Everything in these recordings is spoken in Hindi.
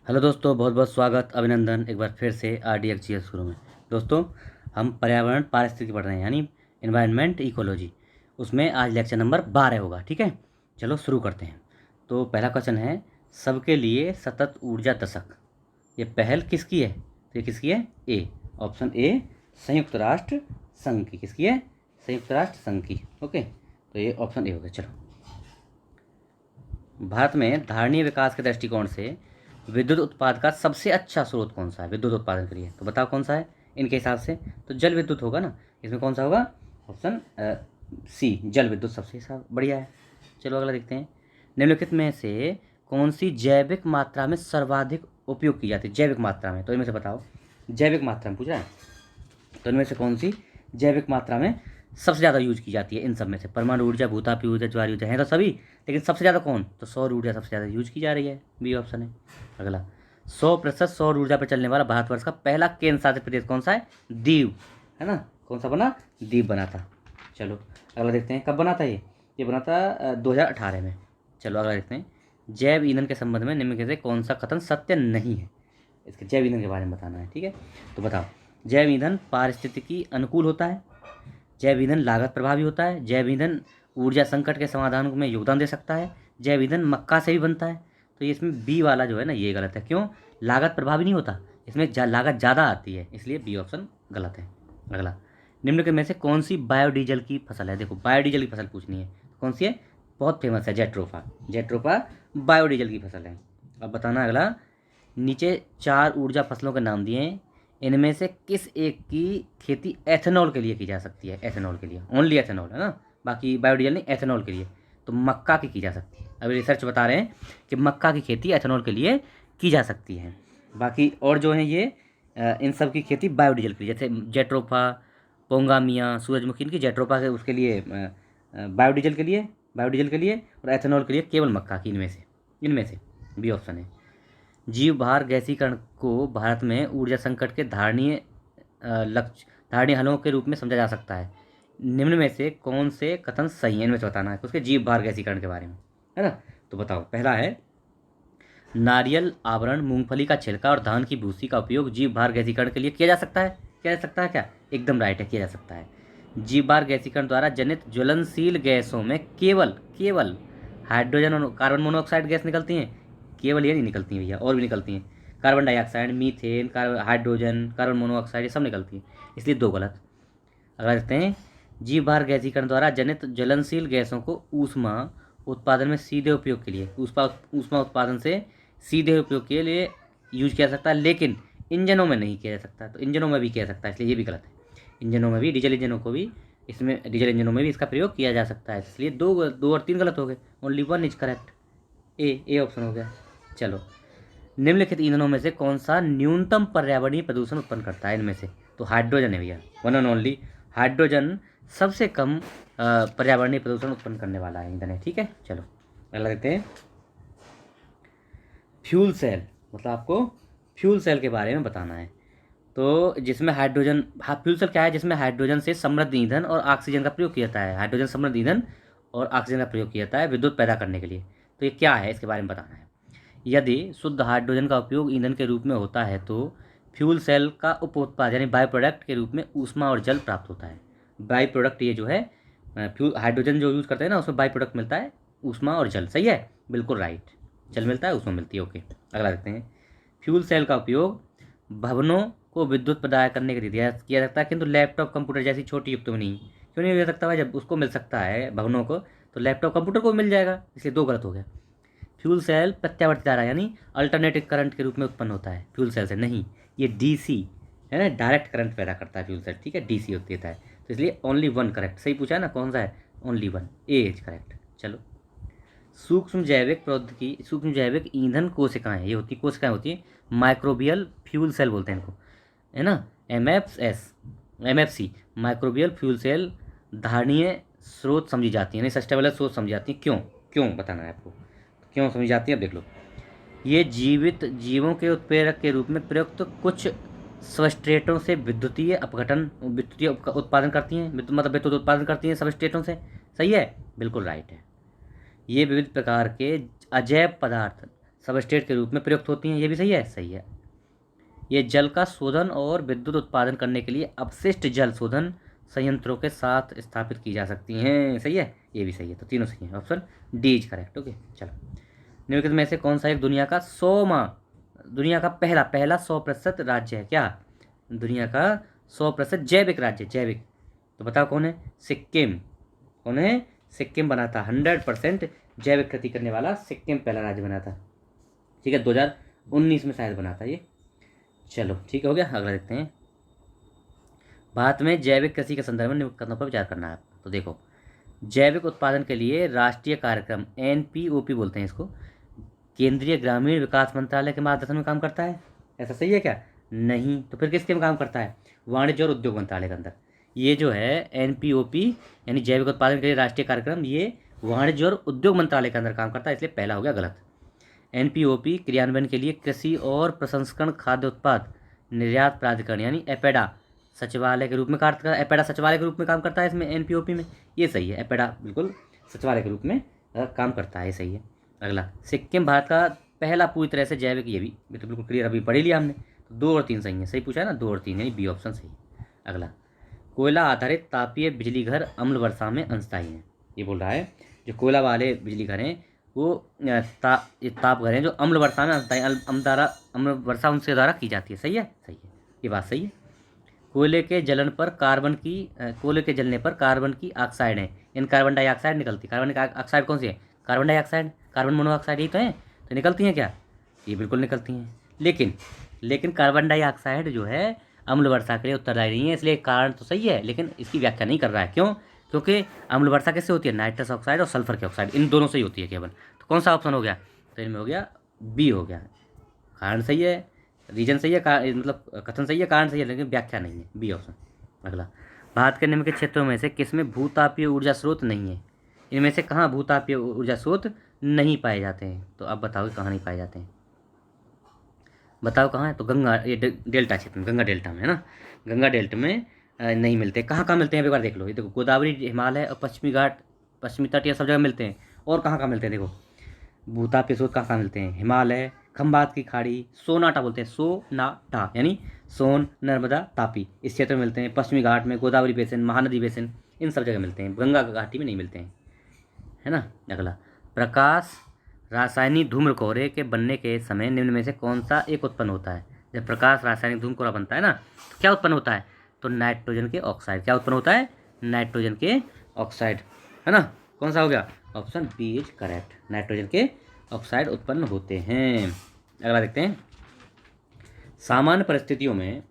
हेलो दोस्तों, बहुत बहुत स्वागत, अभिनंदन एक बार फिर से RDXGS शुरू में। दोस्तों, हम पर्यावरण पारिस्थितिकी पढ़ रहे हैं, यानी इन्वायरमेंट इकोलॉजी। उसमें आज लेक्चर नंबर 12 होगा। ठीक है, चलो शुरू करते हैं। तो पहला क्वेश्चन है, सबके लिए सतत ऊर्जा दशक, ये पहल किसकी है? तो ये किसकी है? ए, ऑप्शन ए संयुक्त राष्ट्र संघ की। किसकी है? संयुक्त राष्ट्र संघ की। ओके, तो ये ऑप्शन ए हो गया। चलो, भारत में धारणीय विकास के दृष्टिकोण से विद्युत उत्पाद का सबसे अच्छा स्रोत कौन सा है विद्युत उत्पादन के लिए? तो बताओ कौन सा है इनके हिसाब से? तो जल विद्युत होगा ना। इसमें कौन सा होगा? ऑप्शन सी, जल विद्युत सबसे हिसाब बढ़िया है। चलो अगला देखते हैं। निम्नलिखित में से कौन सी जैविक मात्रा में सर्वाधिक उपयोग की जाती है? जैविक मात्रा में, तो इनमें से बताओ। जैविक मात्रा में पूछ रहा है, तो इनमें से कौन सी जैविक मात्रा में सबसे ज़्यादा यूज की जाती है? इन सब में से परमाणु ऊर्जा, भूतापी ऊर्जा, ज्वारी ऊर्जा है तो सभी, लेकिन सबसे ज़्यादा कौन? तो सौर ऊर्जा सबसे ज़्यादा यूज की जा रही है। बी ऑप्शन है। अगला, 100% सौर ऊर्जा पर चलने वाला भारतवर्ष का पहला केंद्र शासित प्रदेश कौन सा है? दीव, है ना। कौन सा बना? दीव बना था। चलो अगला देखते हैं, कब बना था ये बना था 2018 में। चलो अगला देखते हैं, जैव ईंधन के संबंध में निम्न में से कौन सा कथन सत्य नहीं है? इसके जैव ईंधन के बारे में बताना है। ठीक है, तो बताओ। जैव ईंधन पारिस्थितिकी अनुकूल होता है, जैव ईंधन लागत प्रभावी होता है, जैव ईंधन ऊर्जा संकट के समाधान में योगदान दे सकता है, जैव ईंधन मक्का से भी बनता है। तो ये इसमें बी वाला जो है ना, ये गलत है। क्यों? लागत प्रभावी नहीं होता, इसमें लागत ज़्यादा आती है, इसलिए बी ऑप्शन गलत है। अगला, निम्न के में से कौन सी बायोडीजल की फसल है? देखो, बायोडीजल की फसल पूछनी है, कौन सी है? बहुत फेमस है, जेट्रोफा। जेट्रोफा बायोडीजल की फसल है। अब बताना अगला, नीचे 4 ऊर्जा फसलों के नाम दिए हैं, इनमें से किस एक की खेती एथेनॉल के लिए की जा सकती है? एथेनॉल के लिए, ओनली एथेनॉल, है ना, बाकी बायोडीजल नहीं, एथेनॉल के लिए। तो मक्का की जा सकती है। अभी रिसर्च बता रहे हैं कि मक्का की खेती एथेनॉल के लिए की जा सकती है। बाकी और जो है ये इन सब की खेती बायोडीजल के लिए, जैसे जेट्रोफा, पोंगामिया, सूरजमुखी, इनकी जेट्रोफा के उसके लिए बायोडीजल के लिए और एथेनॉल के लिए केवल मक्का की। इनमें से बी ऑप्शन है। जीव भार गैसीकरण को भारत में ऊर्जा संकट के धारणीय हलों के रूप में समझा जा सकता है। निम्न में से कौन से कथन सही है? इनमें से बताना है उसके जीव भार गैसीकरण के बारे में, है ना। तो बताओ, पहला है, नारियल आवरण, मूंगफली का छिलका और धान की भूसी का उपयोग जीव भार गैसीकरण के लिए किया जा सकता है। किया जा सकता है क्या? एकदम राइट है, किया जा सकता है। जीव भार गैसीकरण द्वारा जनित ज्वलनशील गैसों में केवल केवल हाइड्रोजन और कार्बन मोनोऑक्साइड गैस निकलती हैं। केवल ये नहीं निकलती हैं भैया, और भी निकलती हैं। Carbon dioxide, methane, hydrogen, carbon monoxide, ये सब निकलती हैं, इसलिए दो गलत। अगला देखते हैं, जीव भार गैसीकरण द्वारा जनित ज्वलनशील गैसों को ऊष्मा उत्पादन में सीधे उपयोग के लिए, ऊष्मा उत्पादन से सीधे उपयोग के लिए यूज किया जा सकता है, लेकिन इंजनों में नहीं किया जा सकता। तो इंजनों में भी किया जा सकता है, इसलिए ये भी गलत है। इंजनों में भी, डीजल इंजनों को भी, इसमें डीजल इंजनों में भी इसका प्रयोग किया जा सकता है, इसलिए दो और तीन गलत हो गए। Only one is correct. A option हो गया। चलो, निम्नलिखित ईंधनों में से कौन सा न्यूनतम पर्यावरणीय प्रदूषण उत्पन्न करता है? इनमें से तो हाइड्रोजन है भैया, वन एंड ओनली। हाइड्रोजन सबसे कम पर्यावरणीय प्रदूषण उत्पन्न करने वाला है ईंधन है। ठीक है, चलो अगला देखते हैं। फ्यूल सेल, मतलब आपको फ्यूल सेल के बारे में बताना है। तो जिसमें हाइड्रोजन, फ्यूल सेल क्या है? जिसमें हाइड्रोजन से समृद्ध ईंधन और ऑक्सीजन का प्रयोग किया जाता है। हाइड्रोजन समृद्ध ईंधन और ऑक्सीजन का प्रयोग किया जाता है विद्युत पैदा करने के लिए। तो ये क्या है, इसके बारे में बताना है। यदि शुद्ध हाइड्रोजन का उपयोग ईंधन के रूप में होता है तो फ्यूल सेल का उप उत्पाद यानी बाई प्रोडक्ट के रूप में ऊष्मा और जल प्राप्त होता है। बाई प्रोडक्ट ये जो है, फ्यूल हाइड्रोजन जो यूज़ करते हैं ना, उसमें बाई प्रोडक्ट मिलता है ऊष्मा और जल। सही है, बिल्कुल राइट। जल मिलता है, ऊष्मा मिलती है। ओके, अगला देखते हैं। फ्यूल सेल का उपयोग भवनों को विद्युत प्रदान करने के लिए किया जाता है, किंतु लैपटॉप, कंप्यूटर जैसी छोटी युक्तों में नहीं। क्यों नहीं हो सकता भाई? जब उसको मिल सकता है भवनों को, तो लैपटॉप कंप्यूटर को मिल जाएगा, इसलिए दो गलत हो गया। फ्यूल सेल प्रत्यावर्ती धारा यानी अल्टरनेटिव करंट के रूप में उत्पन्न होता है फ्यूल सेल से नहीं, ये डीसी है ना, डायरेक्ट करंट पैदा करता है फ्यूल सेल। ठीक है, डीसी देता है, तो इसलिए ओनली वन करेक्ट। सही पूछा है ना, कौन सा है? Only one, A is correct. चलो, सूक्ष्म जैविक प्रौद्योगिकी, सूक्ष्म जैविक ईंधन कोशिकाएं, ये होती कोशिकाएं होती हैं, माइक्रोबियल फ्यूल सेल बोलते हैं इनको, है ना। MFC माइक्रोबियल फ्यूल सेल धारणीय स्रोत समझी जाती है, नहीं सस्टेनेबल स्रोत समझी जाती है। क्यों? क्यों बताना है आपको, क्यों समझी जाती है, अब देख लो। ये जीवित जीवों के उत्प्रेरक के रूप में प्रयुक्त कुछ सबस्ट्रेटों से विद्युतीय उत्पादन करती हैं, मतलब विद्युत उत्पादन करती हैं सबस्ट्रेटों से। सही है, बिल्कुल राइट है। ये विविध प्रकार के अजैव पदार्थ सबस्ट्रेट के रूप में प्रयुक्त होती हैं, ये भी सही है, सही है। ये जल का शोधन और विद्युत उत्पादन करने के लिए अपशिष्ट जल शोधन संयंत्रों के साथ स्थापित की जा सकती हैं, सही है, ये भी सही है। तो तीनों सही है, option D is correct. Okay चलो, निम्नलिखित में से कौन सा एक दुनिया का पहला पहला 100% राज्य है? क्या दुनिया का 100% जैविक राज्य, जैविक? तो बताओ कौन है? सिक्किम। कौन है? सिक्किम बना था 100% जैविक खेती करने वाला, सिक्किम पहला राज्य बना था। ठीक है, 2019 में शायद बना था ये। चलो ठीक हो गया, अगला देखते हैं। भारत में जैविक कृषि के संदर्भ में निम्न कथनों पर विचार करना है। तो देखो, जैविक उत्पादन के लिए राष्ट्रीय कार्यक्रम NPOP बोलते हैं इसको, केंद्रीय ग्रामीण विकास मंत्रालय के मार्गदर्शन में काम करता है। ऐसा सही है क्या? नहीं, तो फिर किसके में काम करता है? वाणिज्य और उद्योग मंत्रालय के अंदर। ये जो है NPOP यानी जैविक उत्पादन के लिए राष्ट्रीय कार्यक्रम, ये वाणिज्य और उद्योग मंत्रालय के अंदर काम करता है, इसलिए पहला हो गया गलत। NPOP क्रियान्वयन के लिए कृषि और प्रसंस्करण खाद्य उत्पाद निर्यात प्राधिकरण यानी एपेडा सचिवालय के रूप में एपेडा सचिवालय के रूप में काम करता है इसमें, NPOP में। ये सही है, एपेडा बिल्कुल सचिवालय के रूप में काम करता है, ये सही है। अगला, सिक्किम भारत का पहला पूरी तरह से जैविक, ये तो बिल्कुल क्लियर, अभी पढ़ी लिया हमने। तो 2 और 3 सही है, सही पूछा है ना, 2 और 3 यानी बी ऑप्शन सही। अगला, कोयला आधारित तापीय बिजली घर अम्ल वर्षा में अंशदायी हैं। ये बोल रहा है जो कोयला वाले बिजली घर हैं वो ताप घर हैं जो अम्ल वर्षा में अंशदायी, अम्ल वर्षा उनसे द्वारा की जाती है। सही है, सही है, ये बात सही है। कोयले के जलने पर कार्बन की ऑक्साइड है, इन कार्बन डाइऑक्साइड निकलती है। कार्बन ऑक्साइड कौन सी है? कार्बन डाइऑक्साइड, कार्बन मोनोऑक्साइड, यही तो है। तो निकलती हैं क्या? ये बिल्कुल निकलती हैं, लेकिन कार्बन डाइऑक्साइड जो है अम्ल वर्षा के लिए उत्तरदायी नहीं है, इसलिए कारण तो सही है, लेकिन इसकी व्याख्या नहीं कर रहा है। क्यों? क्योंकि अम्ल वर्षा किससे होती है? नाइट्रस ऑक्साइड और सल्फर के ऑक्साइड, इन दोनों से ही होती है केवल। तो कौन सा ऑप्शन हो गया? तो इनमें हो गया बी हो गया। कारण सही है, रीजन सही है, मतलब कथन सही है, कारण सही है, लेकिन व्याख्या नहीं है, बी ऑप्शन। अगला, भारत के निम्न के क्षेत्रों में से किसमें भूतापीय ऊर्जा स्रोत नहीं है? इनमें से कहाँ भूतापीय ऊर्जा स्रोत नहीं पाए जाते हैं? तो अब बताओ कि कहाँ नहीं पाए जाते हैं, बताओ कहाँ है? तो गंगा, ये डेल्टा क्षेत्र में, गंगा डेल्टा में है ना, गंगा डेल्टा में नहीं मिलते। कहाँ कहाँ मिलते हैं एक बार देख लो, ये देखो, गोदावरी, हिमालय और पश्चिमी घाट, पश्चिमी तट, ये सब जगह मिलते हैं। और कहाँ कहाँ मिलते हैं देखो, भूतापीय स्रोत कहाँ कहाँ मिलते हैं? हिमालय, खंबात की खाड़ी, सोनाटा बोलते हैं, सोनाटा यानी सोन, नर्मदा, तापी, इस क्षेत्र में मिलते हैं। पश्चिमी घाट में गोदावरी बेसिन, महानदी बेसिन, इन सब जगह मिलते हैं, गंगा घाटी में नहीं मिलते हैं, है ना। अगला, प्रकाश रासायनिक धूम्र कोहरे के बनने के समय निम्न में से कौन सा एक उत्पन्न होता है? जब प्रकाश रासायनिक धूम्र कोहरा बनता है ना, तो क्या उत्पन्न होता है? तो नाइट्रोजन के ऑक्साइड। क्या उत्पन्न होता है? नाइट्रोजन के ऑक्साइड, है ना। कौन सा हो गया? Option B is correct, nitrogen के ऑक्साइड उत्पन्न होते हैं। अगला देखते हैं, सामान्य परिस्थितियों में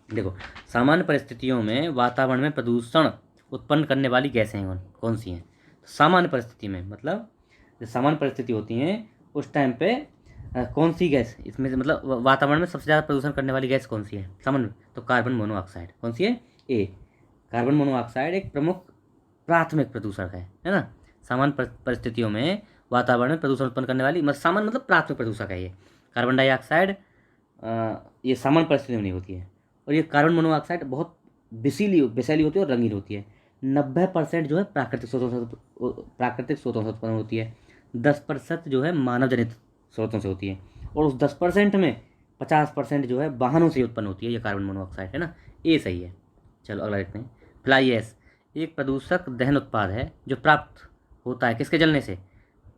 देखो, सामान्य परिस्थितियों में वातावरण में प्रदूषण उत्पन्न करने वाली गैसें हैं कौन सी हैं? सामान्य परिस्थिति में मतलब जो सामान्य परिस्थिति होती हैं उस टाइम पे कौन सी गैस इसमें से, मतलब वातावरण में सबसे ज़्यादा प्रदूषण करने वाली गैस कौन सी है सामान्य? तो कार्बन मोनोऑक्साइड। कौन सी है? ए, कार्बन मोनोऑक्साइड एक प्रमुख प्राथमिक प्रदूषक है ना। सामान्य परिस्थितियों में वातावरण में प्रदूषण उत्पन्न करने वाली, मतलब सामान्य मतलब प्राथमिक प्रदूषक है ये। कार्बन डाइऑक्साइड ये सामान्य परिस्थितियों में नहीं होती है, और ये कार्बन मोनोऑक्साइड बहुत विषैली होती है और रंगीन होती है। 90% जो है प्राकृतिक स्रोतों से उत्पन्न होती है, 10% जो है मानव जनित स्रोतों से होती है, और उस 10% में 50% जो है वाहनों से उत्पन्न होती है ये कार्बन मोनोऑक्साइड, है ना। ये सही है। चलो अगला देखते हैं, फ्लाई ऐश एक प्रदूषक दहन उत्पाद है जो प्राप्त होता है किसके जलने से?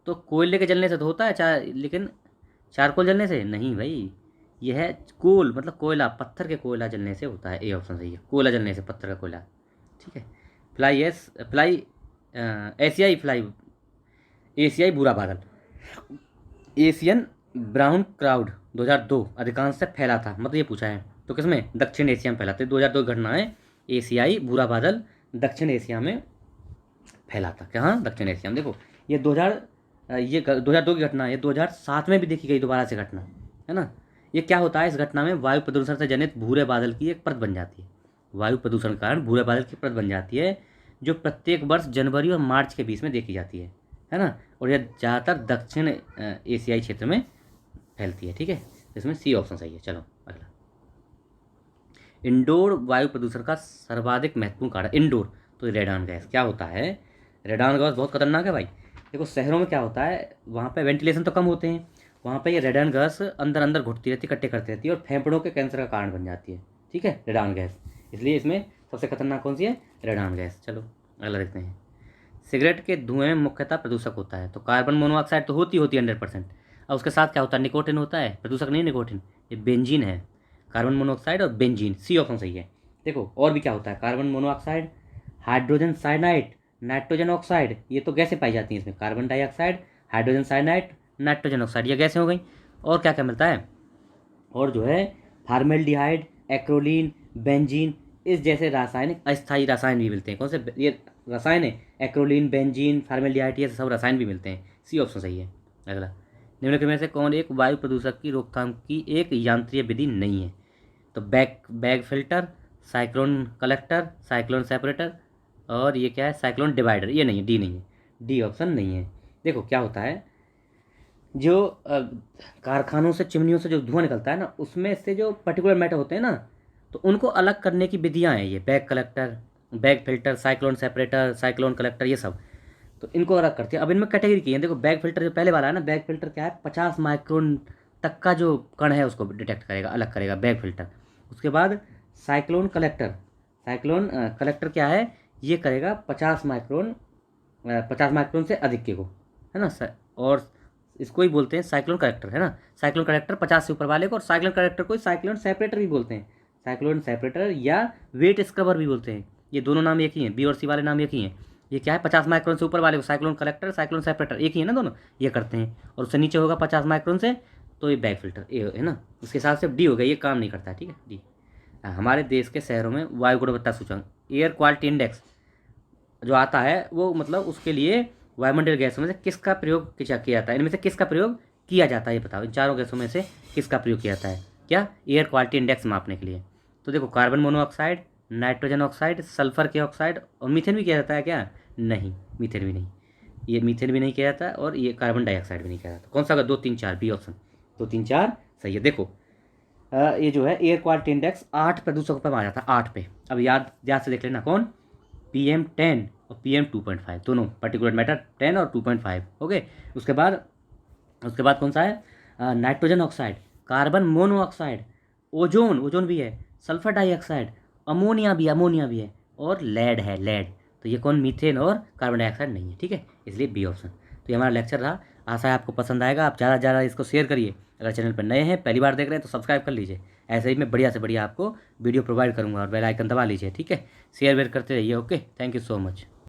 तो कोयले के जलने से तो होता है, लेकिन चारकोल जलने से नहीं भाई, यह है कोल, मतलब कोयला, पत्थर के कोयला जलने से होता है। ए ऑप्शन सही है, कोयला जलने से, पत्थर का कोयला। ठीक है, एशियाई भूरा बादल, एशियन ब्राउन क्राउड 2002 अधिकांश से फैला था, मतलब ये पूछा है। तो किसमें? दक्षिण एशिया में फैला था। 2002 की घटना है, एशियाई भूरा बादल दक्षिण एशिया में फैला था। कहाँ? दक्षिण एशिया में। देखो ये 2002 की घटना है, 2007 में भी देखी गई दोबारा से घटना, है ना। ये क्या होता है? इस घटना में वायु प्रदूषण से जनित भूरे बादल की एक परत बन जाती है, वायु प्रदूषण के कारण भूरे बादल की परत बन जाती है, जो प्रत्येक वर्ष जनवरी और मार्च के बीच में देखी जाती है ना। और यह ज़्यादातर दक्षिण एशियाई क्षेत्र में फैलती है। ठीक है, इसमें सी ऑप्शन सही है। चलो अगला, इंडोर वायु प्रदूषण का सर्वाधिक महत्वपूर्ण कारण इंडोर, तो रेडान गैस। क्या होता है? रेडान गैस बहुत खतरनाक है भाई। देखो शहरों में क्या होता है, वहाँ पे वेंटिलेशन तो कम होते हैं, वहाँ पे ये रेडान गैस अंदर अंदर घुटती रहती है, इकट्ठे करती रहती है और फेफड़ों के कैंसर का कारण बन जाती है। ठीक है, रेडान गैस, इसलिए इसमें सबसे खतरनाक कौन सी है, रेडान गैस। चलो अगला देखते हैं। सिगरेट के धुएं में मुख्यतः प्रदूषक होता है, तो कार्बन मोनोऑक्साइड तो होती है 100%। और उसके साथ क्या होता है, निकोटिन होता है, प्रदूषक नहीं निकोटिन, ये बेंजीन है। कार्बन मोनोऑक्साइड और बेंजीन, सी ऑप्शन सही है। देखो और भी क्या होता है, carbon monoxide, hydrogen cyanide, nitrogen oxide, ये तो गैसें पाई जाती हैं इसमें, carbon dioxide, hydrogen cyanide, nitrogen oxide, ये गैसें हो गई। और क्या क्या मिलता है, और जो है फार्मेल्डिहाइड, एक्रोलीन, बेंजीन, इस जैसे रासायनिक अस्थायी रसायन भी मिलते हैं। कौन से ये रसायन है, एक्रोलीन, बेंजीन, फार्मेल्डिहाइड, ये सब रसायन भी मिलते हैं। सी ऑप्शन सही है। अगला, निम्नलिखित में से कौन एक वायु प्रदूषक की रोकथाम की एक यांत्रिक विधि नहीं है, तो bag bag filter, cyclone collector, cyclone separator, और ये क्या है, साइक्लोन डिवाइडर, ये नहीं है, डी नहीं है, डी ऑप्शन नहीं है। देखो क्या होता है, जो कारखानों से, चिमनियों से जो धुआं निकलता है ना, उसमें से जो पर्टिकुलर मैटर होते हैं ना, तो उनको अलग करने की विधियाँ हैं, ये bag collector, bag filter, cyclone separator, cyclone collector, ये सब तो इनको अलग करती है। अब इनमें कैटेगरी की है, देखो बैग फिल्टर जो पहले वाला है ना, बैग फिल्टर क्या है, 50 माइक्रोन तक का जो कण है उसको डिटेक्ट करेगा, अलग करेगा बैग फिल्टर। उसके बाद साइक्लोन कलेक्टर, साइक्लोन कलेक्टर क्या है, ये करेगा 50 माइक्रोन से अधिक के को, है ना और इसको ही बोलते हैं साइक्लोन कलेक्टर, है ना। साइक्लोन कलेक्टर 50 से ऊपर वाले को, और साइक्लोन कलेक्टर को साइक्लोन सेपरेटर भी बोलते हैं, साइक्लोन सेपरेटर या वेट स्क्रबर भी बोलते हैं। ये दोनों नाम एक ही हैं, बी और सी वाले नाम एक ही हैं। ये क्या है, 50 माइक्रोन से ऊपर वाले को साइक्लोन कलेक्टर, साइक्लोन सेपरेटर एक ही है ना दोनों, ये करते हैं। और उससे नीचे होगा 50 माइक्रोन से, तो ये बैग फिल्टर, ये है ना। उसके हिसाब से डी हो गया, ये काम नहीं करता है, ठीक है डी। हमारे देश के शहरों में वायु गुणवत्ता सूचकांक, एयर क्वालिटी इंडेक्स जो आता है, वो मतलब उसके लिए वायुमंडलीय गैसों में से किसका प्रयोग किया जाता है, इनमें से किसका प्रयोग किया जाता है, ये बताओ, इन चारों गैसों में से किसका प्रयोग किया जाता है, क्या, एयर क्वालिटी इंडेक्स मापने के लिए। तो देखो carbon monoxide, nitrogen oxide, sulphur के ऑक्साइड, और मीथेन भी किया जाता है क्या, नहीं, मीथेन भी नहीं, ये मीथेन भी नहीं किया जाता, और ये कार्बन डाइऑक्साइड भी नहीं किया जाता। कौन सा होगा, 2 3 4, बी ऑप्शन, 2 3 4 सही है। देखो ये जो है एयर क्वालिटी इंडेक्स 8 प्रदूषकों पर आ जाता है, 8 पे। अब याद याद से देख लेना, कौन, PM10 और PM2.5, दोनों पर्टिकुलर मैटर 10 और 2.5, ओके। उसके बाद कौन सा है, nitrogen oxide, carbon monoxide, ozone, ozone भी है, सल्फर डाइऑक्साइड, अमोनिया भी है, और लेड है, लेड। तो ये कौन, मीथेन और कार्बन डाइऑक्साइड नहीं है, ठीक है, इसलिए बी ऑप्शन। तो ये हमारा लेक्चर रहा, आशा है आपको पसंद आएगा। आप ज़्यादा से ज़्यादा इसको शेयर करिए। अगर चैनल पर नए हैं, पहली बार देख रहे हैं, तो सब्सक्राइब कर लीजिए। ऐसे ही मैं बढ़िया से बढ़िया आपको वीडियो प्रोवाइड करूँगा, और बेल आइकन दबा लीजिए, ठीक है। शेयर वेयर करते रहिए, okay, thank you so much.